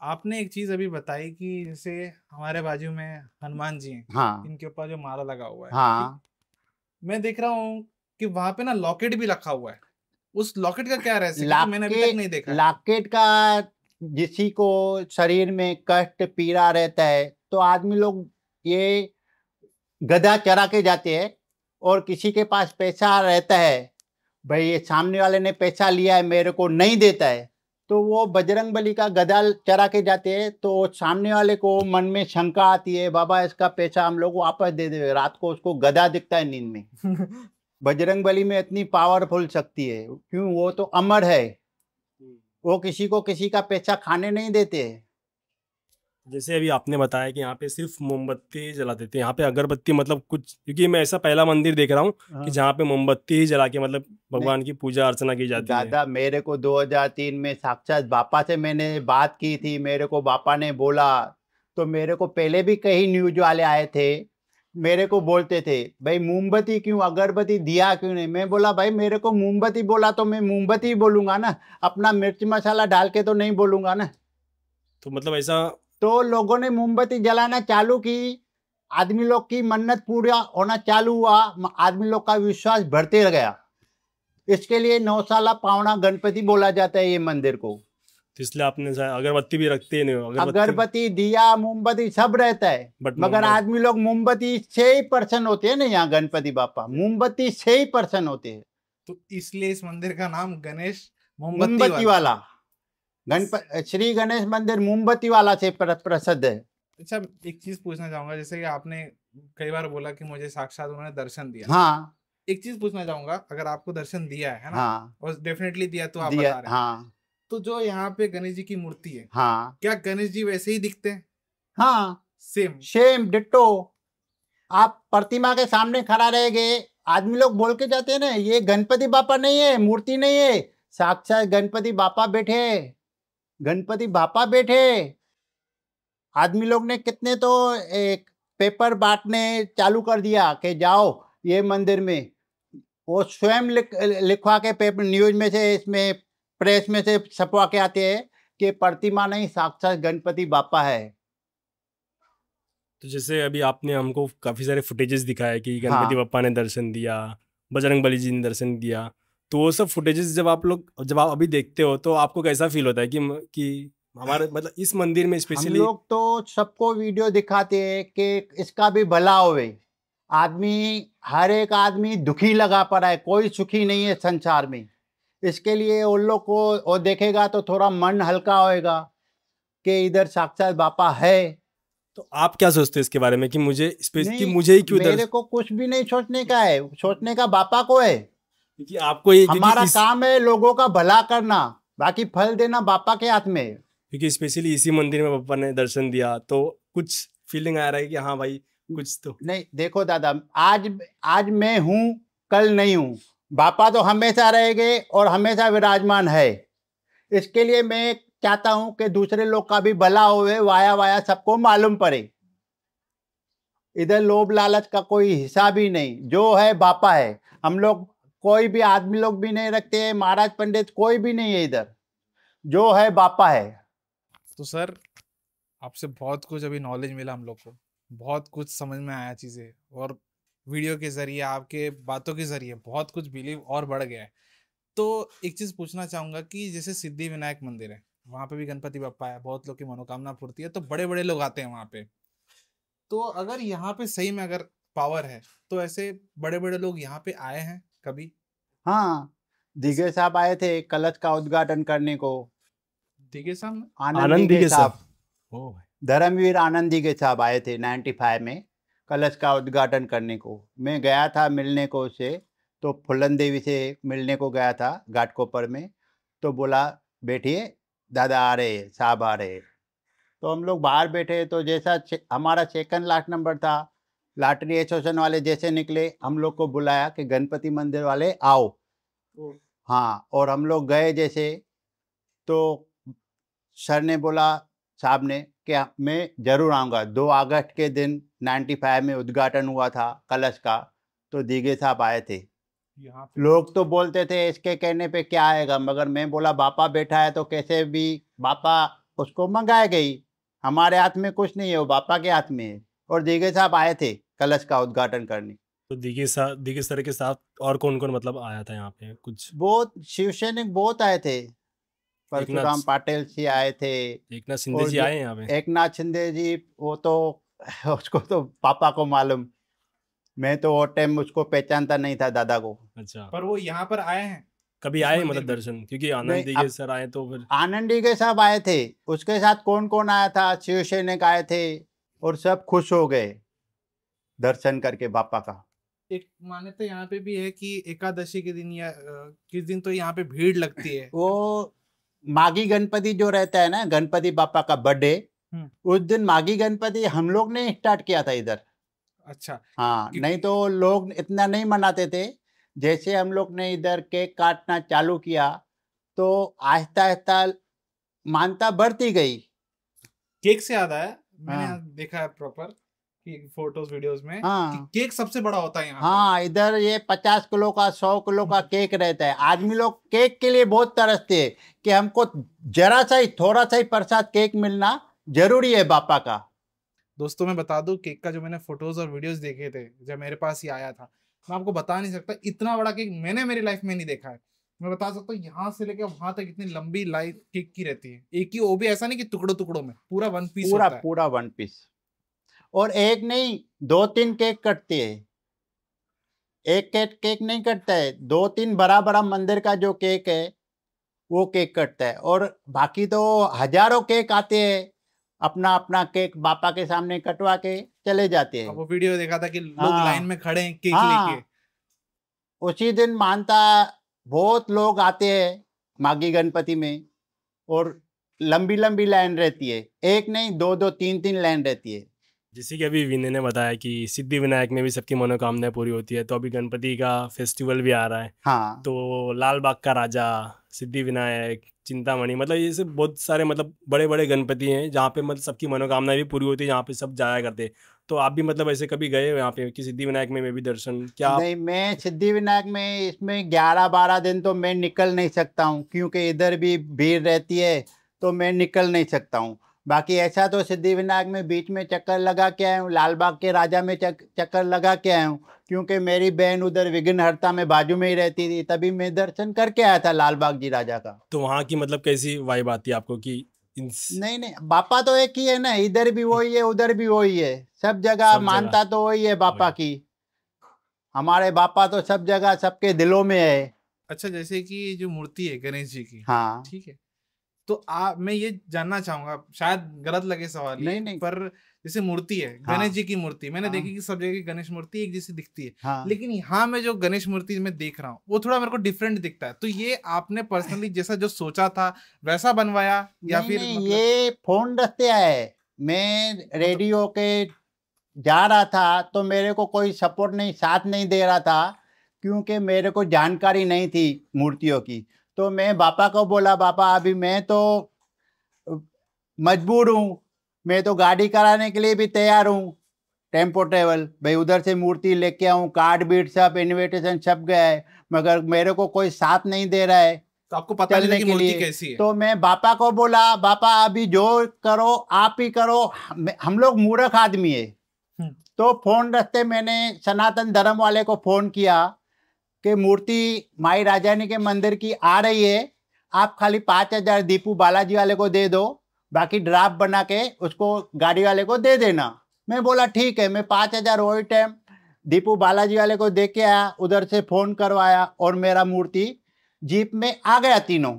आपने एक चीज अभी बताई कि जैसे हमारे बाजू में हनुमान जी हैं, हाँ, इनके ऊपर जो माला लगा हुआ है, हाँ, मैं देख रहा हूँ कि वहां पे ना लॉकेट भी रखा हुआ है। उस लॉकेट का क्या रहस्य है? क्योंकि मैंने अभी तक नहीं देखा है। लॉकेट का किसी को शरीर में कष्ट पीड़ा रहता है तो आदमी लोग ये गधा चरा के जाते हैं, और किसी के पास पैसा रहता है, भाई ये सामने वाले ने पैसा लिया है मेरे को नहीं देता है, तो वो बजरंग बली का गधा चरा के जाते हैं, तो सामने वाले को मन में शंका आती है, बाबा इसका पैसा हम लोग वापस दे दे। रात को उसको गधा दिखता है नींद में। बजरंग बली में इतनी पावरफुल शक्ति है, क्यों? वो तो अमर है, वो किसी को किसी का पैसा खाने नहीं देते। जैसे अभी आपने बताया कि यहाँ पे सिर्फ मोमबत्ती जला देते हैं, यहाँ पे अगरबत्ती मतलब कुछ, क्योंकि मैं ऐसा पहला मंदिर देख रहा हूँ कि जहाँ पे मोमबत्ती ही जला के मतलब भगवान की पूजा अर्चना की जाती है। दादा मेरे को 2003 में साक्षात बापा से मैंने बात की थी, मेरे को बापा ने बोला, तो मेरे को पहले भी कई न्यूज वाले आए थे, मेरे को बोलते थे भाई मोमबत्ती क्यों, अगरबत्ती दिया क्यों नहीं। मैं बोला भाई मेरे को मोमबत्ती बोला तो मैं मोमबत्ती बोलूंगा ना, अपना मिर्च मसाला डाल के तो नहीं बोलूंगा ना। तो मतलब ऐसा तो लोगों ने मोमबत्ती जलाना चालू की, आदमी लोग की मन्नत पूरा होना चालू हुआ, आदमी लोग का विश्वास बढ़ते गया। इसके लिए 9 साला पावना गणपति बोला जाता है ये मंदिर को। तो इसलिए आपने अगरबत्ती भी रखते नहीं हो? अगरबत्ती, दिया, मोमबत्ती सब रहता है, मगर आदमी लोग मोमबत्ती से ही पर्सन होते हैं ना, यहाँ गणपति बापा मोमबत्ती से ही पर्सन होते हैं, तो इसलिए इस मंदिर का नाम गणेश मोमबत्ती वाला, श्री गणेश मंदिर मोमबत्ती वाला से प्रसिद्ध है। अच्छा, एक चीज पूछना चाहूंगा, जैसे कि आपने कई बार बोला कि मुझे साक्षात उन्होंने दर्शन दिया। हाँ, एक चीज पूछना चाहूंगा, अगर आपको दर्शन दिया है ना, हाँ, और डेफिनेटली दिया तो आप दिया, बता रहे हैं, हाँ, तो जो यहाँ पे गणेश जी की मूर्ति है, हाँ, क्या गणेश जी वैसे ही दिखते हैं? हाँ, सेम डिट्टो। आप प्रतिमा के सामने खड़ा रहेंगे, आदमी लोग बोल के जाते हैं ना ये गणपति बापा नहीं है, मूर्ति नहीं है, साक्षात गणपति बापा बैठे, गणपति बापा बैठे। आदमी लोग ने कितने तो एक पेपर बांटने चालू कर दिया कि जाओ ये मंदिर में, वो स्वयं लिखवा के पेपर न्यूज में से, इसमें प्रेस में से छपवा के आते हैं कि प्रतिमा नहीं साक्षात गणपति बापा है। तो जैसे अभी आपने हमको काफी सारे फुटेजेस दिखाए कि गणपति बापा ने दर्शन दिया, बजरंग बली जी ने दर्शन दिया, तो वो सब फुटेजेस जब आप अभी देखते हो तो आपको कैसा फील होता है कि हमारे मतलब इस मंदिर में स्पेशली? हम लोग तो सबको वीडियो दिखाते हैं कि इसका भी भला होवे, आदमी, हर एक आदमी दुखी लगा पड़ा है, कोई सुखी नहीं है संसार में। इसके लिए उन लोग को वो देखेगा तो थोड़ा मन हल्का होएगा कि इधर साक्षात बापा है। तो आप क्या सोचते हैं इसके बारे में कि मुझे कि नहीं, मुझे ही क्यों मेरे को कुछ भी नहीं सोचने का है, सोचने का बापा को है। क्योंकि आपको ये हमारा काम है लोगों का भला करना, बाकी फल देना बापा के हाथ में है। क्योंकि स्पेशली इसी मंदिर में पापा ने दर्शन दिया तो कुछ फीलिंग आ रहा है कि हाँ भाई कुछ तो नहीं। देखो दादा, आज मैं हूँ, कल नहीं हूँ। बापा तो हमेशा रहेंगे और हमेशा विराजमान है। इसके लिए मैं चाहता हूँ कि दूसरे लोग का भी भला होवे, वाया वाया सबको मालूम पड़े। इधर लोभ लालच का कोई हिसाब ही नहीं, जो है बापा है। हम लोग कोई भी आदमी लोग भी नहीं रखते हैं, महाराज पंडित कोई भी नहीं है इधर, जो है बापा है। तो सर आपसे बहुत कुछ अभी नॉलेज मिला, हम लोग को बहुत कुछ समझ में आया चीज़ें, और वीडियो के जरिए आपके बातों के जरिए बहुत कुछ बिलीव और बढ़ गया है। तो एक चीज़ पूछना चाहूँगा कि जैसे सिद्धि विनायक मंदिर है, वहाँ पे भी गणपति बप्पा है, बहुत लोग की मनोकामना पूर्ति है, तो बड़े बड़े लोग आते हैं वहाँ पे। तो अगर यहाँ पे सही में अगर पावर है तो ऐसे बड़े बड़े लोग यहाँ पे आए हैं कभी? हाँ, दिगे साहब आए थे कलश का उद्घाटन करने को। दिगे साहब, आनंद दिगे साहब, ओ धर्मवीर आनंद दिगे साहब आए थे 95 में कलश का उद्घाटन करने को। मैं गया था मिलने को उससे, तो फुलन देवी से मिलने को गया था घाटकोपर में। तो बोला बैठिए दादा आ रहे हैं, साहब आ रहे हैं। तो हम लोग बाहर बैठे, तो जैसा हमारा सेकंड लास्ट नंबर था, लॉटरी एसोसिएशन वाले जैसे निकले, हम लोग को बुलाया कि गणपति मंदिर वाले आओ। हाँ, और हम लोग गए जैसे, तो सर ने बोला, साहब ने, कि मैं ज़रूर आऊँगा। 2 अगस्त के दिन 95 में उद्घाटन हुआ था कलश का, तो दीगे साहब आए थे। यहाँ पे लोग तो बोलते थे इसके कहने पे क्या आएगा, मगर मैं बोला बापा बैठा है तो कैसे भी बापा उसको मंगाए गई। हमारे हाथ में कुछ नहीं है, वो बापा के हाथ में है। और दीगे साहब आए थे कलश का उद्घाटन करने। तो दिगे सर के साथ और कौन कौन मतलब आया था यहाँ पे कुछ? बहुत शिवसैनिक बहुत आए थे, परशुराम पाटिल जी आए थे, एकनाथ शिंदे जी आए हैं यहाँ पे। एकनाथ शिंदे जी, वो तो उसको तो पापा को मालूम, मैं तो वो टाइम उसको पहचानता नहीं था दादा को। अच्छा, पर वो यहाँ पर आए हैं कभी इस आए मंदिर मतलब में? दर्शन? क्योंकि आनंद दिगे सर आए तो फिर आनंद दिगे साहब आए थे, उसके साथ कौन कौन आया था, शिवसैनिक आए थे, और सब खुश हो गए दर्शन करके बापा का। एक मान्यता यहाँ पे भी है कि एकादशी के दिन या किस दिन तो यहाँ पे भीड़ लगती है। वो माघी गणपति जो रहता है ना, गणपति बापा का बर्थडे, उस दिन माघी गणपति हम लोग ने स्टार्ट किया था इधर। अच्छा, हाँ, नहीं तो लोग इतना नहीं मनाते थे। जैसे हम लोग ने इधर केक काटना चालू किया, तो आहिस्ता आहिस्ता मानता बढ़ती गई। केक से याद आया, मैंने हाँ। यहाँ देखा है प्रॉपर कि फोटोज वीडियोस में हाँ। कि केक सबसे बड़ा होता है यहाँ पे। हाँ, इधर ये 50 किलो का 100 किलो का केक रहता है। आदमी लोग केक के लिए बहुत तरसते हैं कि हमको जरा सा ही, थोड़ा सा ही प्रसाद केक मिलना जरूरी है बापा का। दोस्तों मैं बता दूं, केक का जो मैंने फोटोज और वीडियोस देखे थे जब मेरे पास ही आया था, मैं आपको बता नहीं सकता, इतना बड़ा केक मैंने मेरी लाइफ में नहीं देखा है। मैं बता सकता हूँ यहाँ से लेके वहां तक इतनी लंबी लाइन केक की रहती है, एक ही, वो भी ऐसा नहीं कि टुकड़ों टुकड़ों में, पूरा 1 पीस पूरा होता है। पूरा 1 पीस, और एक नहीं 2-3 केक कटते हैं। एक केक नहीं कटता है, 2-3 बड़ा बड़ा मंदिर का जो केक है वो केक कटता है, और बाकी तो हजारों केक आते हैं, अपना अपना केक बापा के सामने कटवा के चले जाते हैं। अब वो वीडियो देखा था कि लोग हाँ। लाइन में खड़े हैं केक हाँ। लेके। उसी दिन मानता बहुत लोग आते हैं माघी गणपति में, और लंबी लंबी लाइन रहती है, एक नहीं 2-2 3-3 लाइन रहती है। जैसे कि अभी विनय ने बताया कि सिद्धि विनायक में भी सबकी मनोकामनाएं पूरी होती है, तो अभी गणपति का फेस्टिवल भी आ रहा है। हाँ, तो लाल बाग का राजा, सिद्धि विनायक, चिंतामणि, मतलब ये सब बहुत सारे मतलब बड़े बड़े गणपति हैं जहाँ पे मतलब सबकी मनोकामनाएं भी पूरी होती है, जहाँ पे सब जाया करते हैं। तो आप भी मतलब ऐसे कभी गए हो यहाँ पे कि सिद्धि विनायक में भी दर्शन क्या? नहीं, मैं सिद्धि विनायक में इसमें 11-12 दिन तो मैं निकल नहीं सकता हूँ, क्योंकि इधर भी भीड़ रहती है, तो मैं निकल नहीं सकता हूँ। बाकी ऐसा तो सिद्धि विनायक में बीच में चक्कर लगा के आया हूँ, लाल बाग के राजा में चक्कर लगा के आया हूँ, क्योंकि मेरी बहन उधर विघ्नहर्ता में बाजू में ही रहती थी, तभी मैं दर्शन करके आया था लाल बाग जी राजा का। तो वहाँ की मतलब कैसी वाइब आती है आपको कि नहीं, बापा तो एक ही है ना, इधर भी वही है उधर भी वही है, सब जगह मानता तो वही है बापा की। हमारे बापा तो सब जगह सबके दिलों में है। अच्छा, जैसे कि ये जो मूर्ति है गणेश जी की, हाँ। ठीक है, तो मैं ये जानना चाहूंगा, शायद गलत लगे सवाल ये, नहीं नहीं। पर जैसे मूर्ति है हाँ। गणेश जी की मूर्ति, मैंने हाँ। देखी कि सब जगह की गणेश मूर्ति एक जैसी दिखती है, हाँ। लेकिन यहाँ मैं जो गणेश मूर्ति मैं देख रहा हूँ वो थोड़ा मेरे को डिफरेंट दिखता है। तो ये आपने पर्सनली जैसा जो सोचा था वैसा बनवाया या नहीं फिर नहीं, मतलब ये फोन रखते है। मैं रेडियो के जा रहा था तो मेरे को कोई सपोर्ट नहीं, साथ नहीं दे रहा था, क्योंकि मेरे को जानकारी नहीं थी मूर्तियों की। तो मैं पापा को बोला, पापा अभी मैं तो मजबूर हूँ, मैं तो गाड़ी कराने के लिए भी तैयार हूँ, टेम्पो ट्रेवल भाई, उधर से मूर्ति लेके आऊँ, कार्ड बीट सब इनविटेशन छप गया है, मगर मेरे को कोई साथ नहीं दे रहा है तो आपको पता नहीं था चलने कि के मूर्ति लिए। कैसी है? तो मैं बापा को बोला, बापा अभी जो करो आप ही करो, हम लोग मूर्ख आदमी है। तो फोन रखते मैंने सनातन धर्म वाले को फोन किया कि मूर्ति माई राजानी के मंदिर की आ रही है, आप खाली 5,000 दीपू बालाजी वाले को दे दो, बाकी ड्राफ्ट बना के उसको गाड़ी वाले को दे देना। मैं बोला ठीक है। मैं 5,000 वही टाइम दीपू बालाजी वाले को दे के आया, उधर से फोन करवाया और मेरा मूर्ति जीप में आ गया तीनों।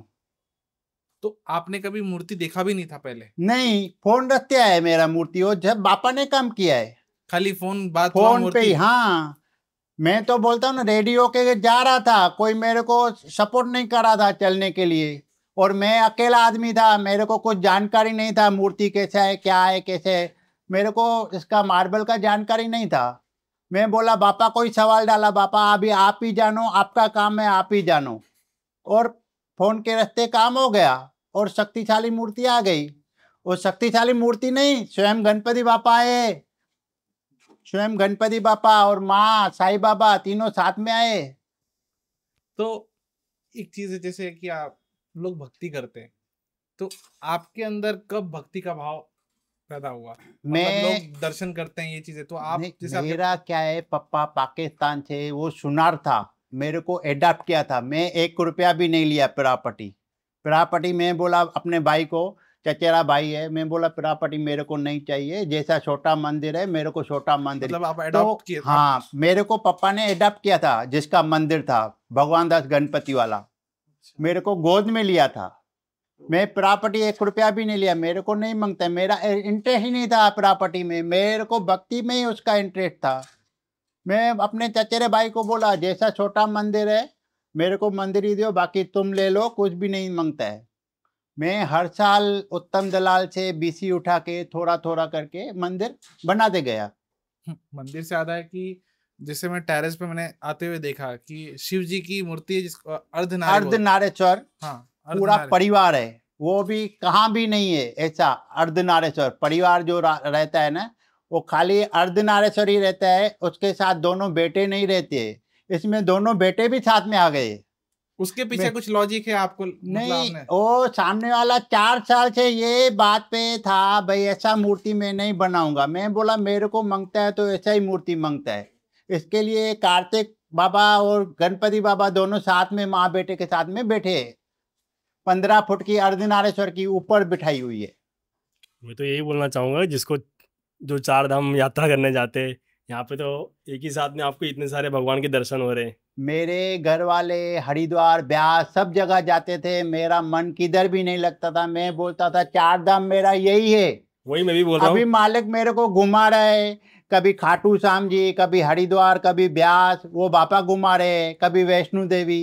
तो आपने कभी मूर्ति देखा भी नहीं था पहले? नहीं, फोन रखते आया मेरा मूर्ति, और जब बापा ने काम किया है खाली फोन बात हुआ फोन पे मूर्ति? ही। हाँ, मैं तो बोलता हूँ ना, रेडियो के जा रहा था, कोई मेरे को सपोर्ट नहीं कर रहा था चलने के लिए, और मैं अकेला आदमी था, मेरे को कुछ जानकारी नहीं था मूर्ति कैसा है, क्या है, कैसे है, मेरे को इसका मार्बल का जानकारी नहीं था। मैं बोला, बापा कोई सवाल डाला, बापा अभी आप ही जानो, आपका काम है, आप ही जानो, और फोन के रास्ते काम हो गया और शक्तिशाली मूर्ति आ गई। और शक्तिशाली मूर्ति नहीं, स्वयं गणपति बापा आए, स्वयं गणपति बापा और माँ साईं बाबा तीनों साथ में आए। तो एक चीज है, जैसे कि आप लोग भक्ति करते हैं, तो आपके अंदर कब भक्ति का भाव पैदा हुआ? मतलब लोग दर्शन करते हैं ये चीजें, तो आप जैसे मेरा क्या है, पप्पा पाकिस्तान से, वो सुनार था, मेरे को एडाप्ट किया था, मैं 1 रुपया भी नहीं लिया प्रॉपर्टी। मैं बोला अपने भाई को, चचेरा भाई है, मैं बोला प्रॉपर्टी मेरे को नहीं चाहिए, जैसा छोटा मंदिर है मेरे को छोटा मंदिर। मतलब आप तो अडॉप्ट किए? हाँ, मेरे को पप्पा ने एडाप्ट किया था, जिसका मंदिर था भगवान दास गणपति वाला, मेरे को गोद में लिया था। मैं प्रॉपर्टी 1 रुपया भी नहीं लिया, मेरे को नहीं मांगता, मेरा इंटरेस्ट ही नहीं था प्रॉपर्टी में, मेरे को भक्ति में ही उसका इंटरेस्ट था। मैं अपने चचेरे भाई को बोला, जैसा छोटा मंदिर है मेरे को मंदिर ही दो, बाकी तुम ले लो, कुछ भी नहीं मांगता है। मैं हर साल उत्तम दलाल से बीसी उठा के थोड़ा थोड़ा करके मंदिर बनाते गया। मंदिर से याद है कि जैसे मैं टेरेस पे मैंने आते हुए देखा कि शिव जी की मूर्ति है, जिसको अर्धनारेश्वर, हाँ, पूरा परिवार है, वो भी कहाँ भी नहीं है ऐसा अर्धनारेश्वर परिवार जो रहता है ना, वो खाली अर्धनारेश्वर ही रहता है, उसके साथ दोनों बेटे नहीं रहते, इसमें दोनों बेटे भी साथ में आ गए। उसके पीछे कुछ लॉजिक है आपको? नहीं, वो सामने वाला 4 साल से ये बात पे था, भाई ऐसा मूर्ति मैं नहीं बनाऊंगा। मैं बोला मेरे को मांगता है तो ऐसा ही मूर्ति मांगता है। इसके लिए कार्तिक बाबा और गणपति बाबा दोनों साथ में माँ बेटे के साथ में बैठे, 15 फुट की अर्धनारेश्वर की ऊपर बिठाई हुई है। मैं तो यही बोलना चाहूँगा, जिसको जो 4 धाम यात्रा करने जाते हैं, यहाँ पे तो एक ही साथ में आपको इतने सारे भगवान के दर्शन हो रहे हैं। मेरे घर वाले हरिद्वार ब्यास सब जगह जाते थे, मेरा मन किधर भी नहीं लगता था। मैं बोलता था 4 धाम मेरा यही है। वही मैं भी बोल रहा हूँ। अभी मालिक मेरे को घुमा रहे, कभी खाटू श्याम जी, कभी हरिद्वार, कभी ब्यास, वो बापा घुमा रहे, कभी वैष्णो देवी।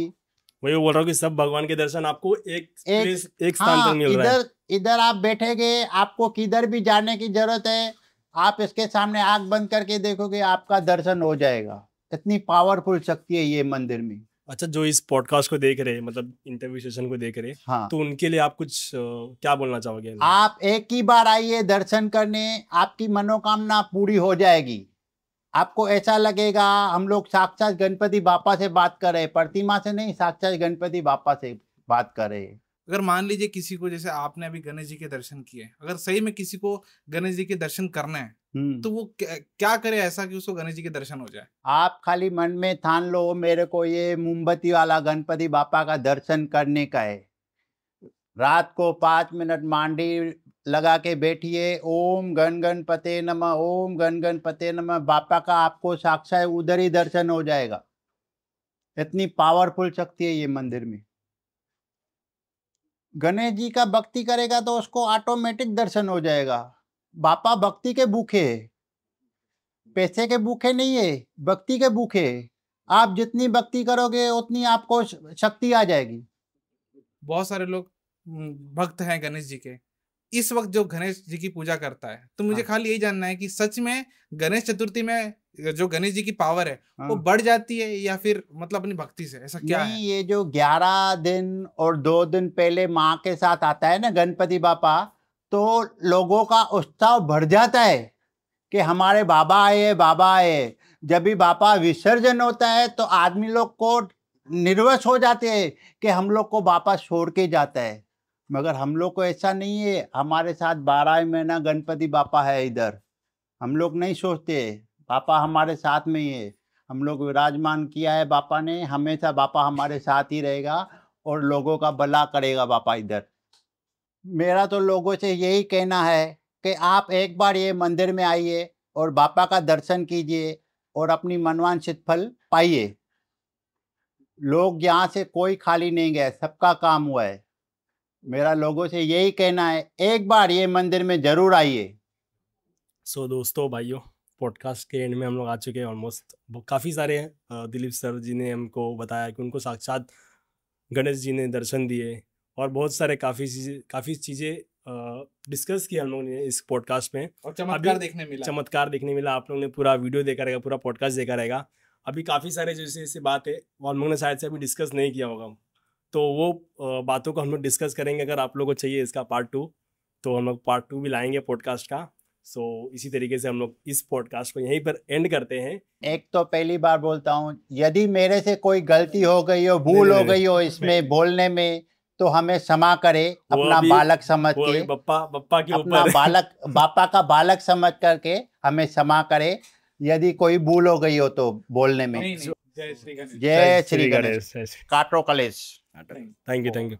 वही बोल रहा हूँ कि सब भगवान के दर्शन आपको एक स्थान पर मिल रहा है। इधर आप बैठेंगे, आपको किधर भी जाने की जरूरत है, आप इसके सामने आंख बंद करके देखोगे, आपका दर्शन हो जाएगा। इतनी पावरफुल शक्ति है ये मंदिर में। अच्छा, जो इस पॉडकास्ट को देख रहे, मतलब इंटरव्यू सेशन को देख रहे, हाँ, तो उनके लिए आप कुछ क्या बोलना चाहोगे? आप एक ही बार आइए दर्शन करने, आपकी मनोकामना पूरी हो जाएगी। आपको ऐसा लगेगा हम लोग साक्षात गणपति बापा से बात कर रहे, प्रतिमा से नहीं, साक्षात गणपति बापा से बात कर रहे। अगर मान लीजिए किसी को, जैसे आपने अभी गणेश जी के दर्शन किए, अगर सही में किसी को गणेश जी के दर्शन करने हैं, तो वो क्या करे ऐसा कि उसको गणेश जी के दर्शन हो जाए? आप खाली मन में ठान लो, मेरे को ये मोमबत्ती वाला गणपति बापा का दर्शन करने का है। रात को 5 मिनट मांडी लगा के बैठिए, ओम गण गणपते नमः, ओम गण गणपते नमः, बापा का आपको साक्षात उधर ही दर्शन हो जाएगा। इतनी पावरफुल शक्ति है ये मंदिर में। गणेश जी का भक्ति करेगा तो उसको ऑटोमेटिक दर्शन हो जाएगा। बापा भक्ति के भूखे है, पैसे के भूखे नहीं है, भक्ति के भूखे है। आप जितनी भक्ति करोगे उतनी आपको शक्ति आ जाएगी। बहुत सारे लोग भक्त हैं गणेश जी के। इस वक्त जो गणेश जी की पूजा करता है, तो मुझे खाली यही जानना है कि सच में गणेश चतुर्थी में जो गणेश जी की पावर है वो बढ़ जाती है या फिर मतलब अपनी भक्ति से, ऐसा क्या है? ये जो 11 दिन और 2 दिन पहले माँ के साथ आता है ना गणपति बापा, तो लोगों का उत्साह बढ़ जाता है कि हमारे बाबा आए, बाबा आए। जब भी बापा विसर्जन होता है तो आदमी लोग को निर्वश हो जाते हैं कि हम लोग को बापा छोड़ के जाता है, मगर हम लोग को ऐसा नहीं है। हमारे साथ 12 महीना गणपति बापा है इधर। हम लोग नहीं सोचते, बापा हमारे साथ में ही है। हम लोग विराजमान किया है बापा ने, हमेशा बापा हमारे साथ ही रहेगा और लोगों का भला करेगा बापा इधर। मेरा तो लोगों से यही कहना है कि आप एक बार ये मंदिर में आइए और बापा का दर्शन कीजिए और अपनी मनवांछित फल पाइए। लोग यहाँ से कोई खाली नहीं गए, सबका काम हुआ है। मेरा लोगों से यही कहना है, एक बार ये मंदिर में जरूर आइए। सो दोस्तों भाइयों, पॉडकास्ट के एंड में हम लोग आ चुके हैं ऑलमोस्ट। काफ़ी सारे दिलीप सर जी ने हमको बताया कि उनको साक्षात गणेश जी ने दर्शन दिए और बहुत सारे काफ़ी चीज़ें डिस्कस किया हम लोगों ने इस पॉडकास्ट में। और चमत्कार देखने मिला। आप लोगों ने पूरा वीडियो देखा रहेगा, पूरा पॉडकास्ट देखा रहेगा। अभी काफ़ी सारे जैसे बात है वो हम लोगों ने शायद से अभी डिस्कस नहीं किया होगा, तो वो बातों को हम लोग डिस्कस करेंगे। अगर आप लोगों को चाहिए इसका पार्ट 2, तो हम लोग पार्ट 2 भी लाएंगे पॉडकास्ट का। सो इसी तरीके से हम लोग इस पॉडकास्ट को यहीं पर एंड करते हैं। एक तो पहली बार बोलता हूँ, यदि मेरे से कोई गलती हो गई हो, भूल हो गई हो इसमें बोलने में, तो हमें क्षमा करे अपना बालक समझ के। बप्पा के अपना बालक, बापा का बालक समझ करके हमें क्षमा करे यदि कोई भूल हो गई हो तो बोलने में। जय श्री गणेश। जय श्री गणेश। काटो कलेश। Thank you.